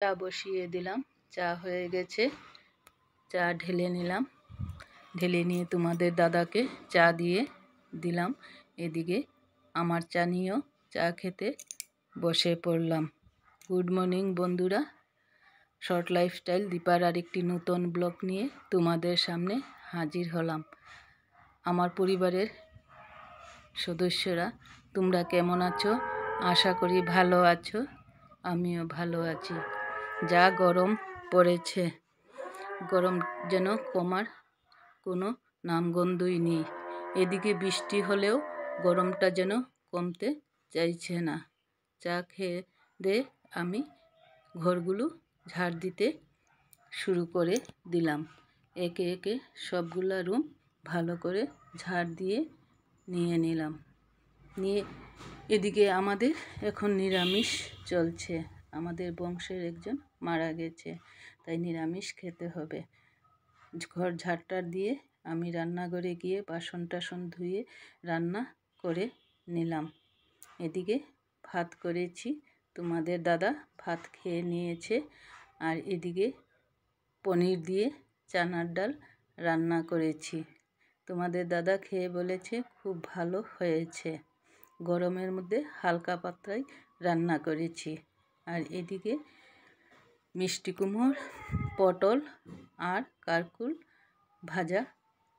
চা বসিয়ে দিলাম। চা হয়ে গেছে, চা ঢেলে নিলাম। ঢেলে নিয়ে তোমাদের দাদাকে চা দিয়ে দিলাম। এদিকে আমার চা নিয়েও চা খেতে বসে পড়লাম। গুড মর্নিং বন্ধুরা, শর্ট লাইফস্টাইল দীপার আরেকটি নতুন ব্লগ নিয়ে তোমাদের সামনে হাজির হলাম। আমার পরিবারের সদস্যরা তোমরা কেমন আছো? আশা করি ভালো আছো। আমিও ভালো আছি। যা গরম পড়েছে, গরম যেন কমার কোনো নামগন্ধই নেই। এদিকে বৃষ্টি হলেও গরমটা যেন কমতে চাইছে না। চা খেয়ে দিয়ে আমি ঘরগুলো ঝাড় দিতে শুরু করে দিলাম। একে একে সবগুলা রুম ভালো করে ঝাড় দিয়ে নিয়ে নিলাম। নিয়ে এদিকে আমাদের এখন নিরামিষ চলছে। আমাদের বংশের একজন মারা গেছে, তাই নিরামিষ খেতে হবে। ঘর ঝাড়টার দিয়ে আমি রান্নাঘরে গিয়ে বাসন টাসন ধুয়ে রান্না করে নিলাম। এদিকে ভাত করেছি, তোমাদের দাদা ভাত খেয়ে নিয়েছে। আর এদিকে পনির দিয়ে চানার ডাল রান্না করেছি। তোমাদের দাদা খেয়ে বলেছে খুব ভালো হয়েছে। গরমের মধ্যে হালকা পাতলাই রান্না করেছি। আর এদিকে মিষ্টি কুমড়োর, পটল আর কারকুল ভাজা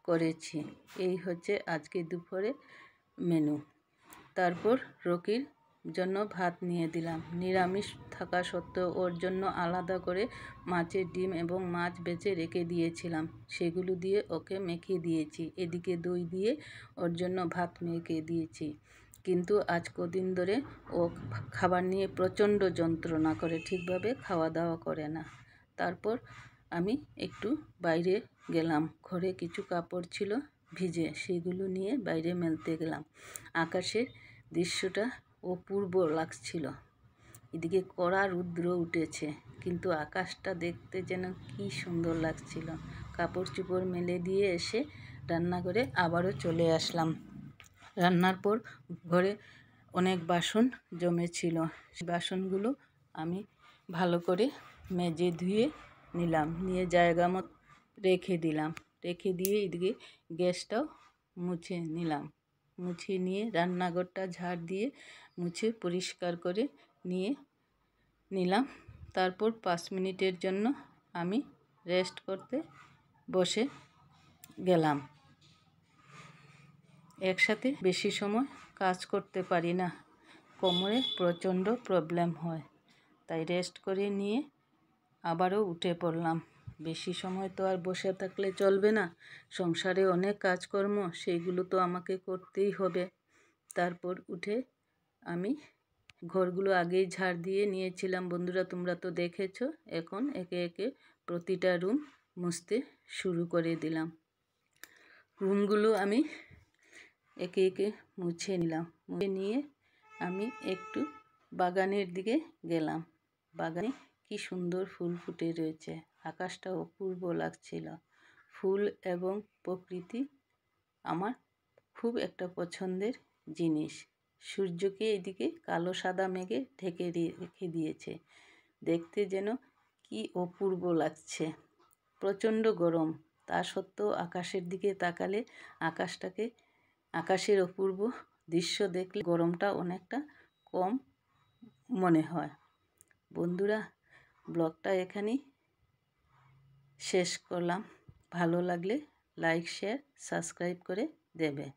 করেছি। এই হচ্ছে আজকে দুপুরে মেনু। তারপর রকির জন্য ভাত নিয়ে দিলাম। নিরামিষ থাকা সত্ত্বেও ওর জন্য আলাদা করে মাছের ডিম এবং মাছ বেছে রেখে দিয়েছিলাম, সেগুলো দিয়ে ওকে মেখে দিয়েছি। এদিকে দই দিয়ে ওর জন্য ভাত মেখে দিয়েছি। কিন্তু আজ কদিন ধরে ও খাবার নিয়ে প্রচণ্ড যন্ত্রণা করে, ঠিকভাবে খাওয়া দাওয়া করে না। তারপর আমি একটু বাইরে গেলাম। ঘরে কিছু কাপড় ছিল ভিজে, সেগুলো নিয়ে বাইরে মেলতে গেলাম। আকাশের দৃশ্যটা অপূর্ব লাগছিল। এদিকে কড়া রৌদ্র উঠেছে, কিন্তু আকাশটা দেখতে যেন কি সুন্দর লাগছিল। কাপড় চোপড় মেলে দিয়ে এসে রান্নাঘরে আবারও চলে আসলাম। রান্নার পর ঘরে অনেক বাসন জমেছিল। বাসনগুলো আমি ভালো করে মেজে ধুয়ে নিলাম, নিয়ে জায়গা মতো রেখে দিলাম। রেখে দিয়ে এদিকে গ্যাসটাও মুছে নিলাম। মুছে নিয়ে রান্নাঘরটা ঝাড় দিয়ে মুছে পরিষ্কার করে নিয়ে নিলাম। তারপর 5 মিনিটের জন্য আমি রেস্ট করতে বসে গেলাম। একসাথে বেশি সময় কাজ করতে পারি না, কোমরে প্রচণ্ড প্রবলেম হয়, তাই রেস্ট করে নিয়ে আবারও উঠে পড়লাম। বেশি সময় তো আর বসে থাকলে চলবে না, সংসারে অনেক কাজকর্ম, সেইগুলো তো আমাকে করতেই হবে। তারপর উঠে আমি ঘরগুলো আগেই ঝাড় দিয়ে নিয়েছিলাম বন্ধুরা, তোমরা তো দেখেছো। এখন একে একে প্রতিটা রুম মুছতে শুরু করে দিলাম। রুমগুলো আমি একে একে মুছে নিলাম। মুছে নিয়ে আমি একটু বাগানের দিকে গেলাম। বাগানে কি সুন্দর ফুল ফুটে রয়েছে, আকাশটা অপূর্ব লাগছিল। ফুল এবং প্রকৃতি আমার খুব একটা পছন্দের জিনিস। সূর্যকে এদিকে কালো সাদা মেঘে ঢেকে রেখে দিয়েছে, দেখতে যেন কি অপূর্ব লাগছে। প্রচণ্ড গরম, তা সত্ত্বেও আকাশের দিকে তাকালে আকাশের অপূর্ব দৃশ্য দেখলে গরমটা অনেকটা কম মনে হয়। বন্ধুরা, ব্লগটা এখানেই শেষ করলাম। ভালো লাগলে লাইক, শেয়ার, সাবস্ক্রাইব করে দেবে।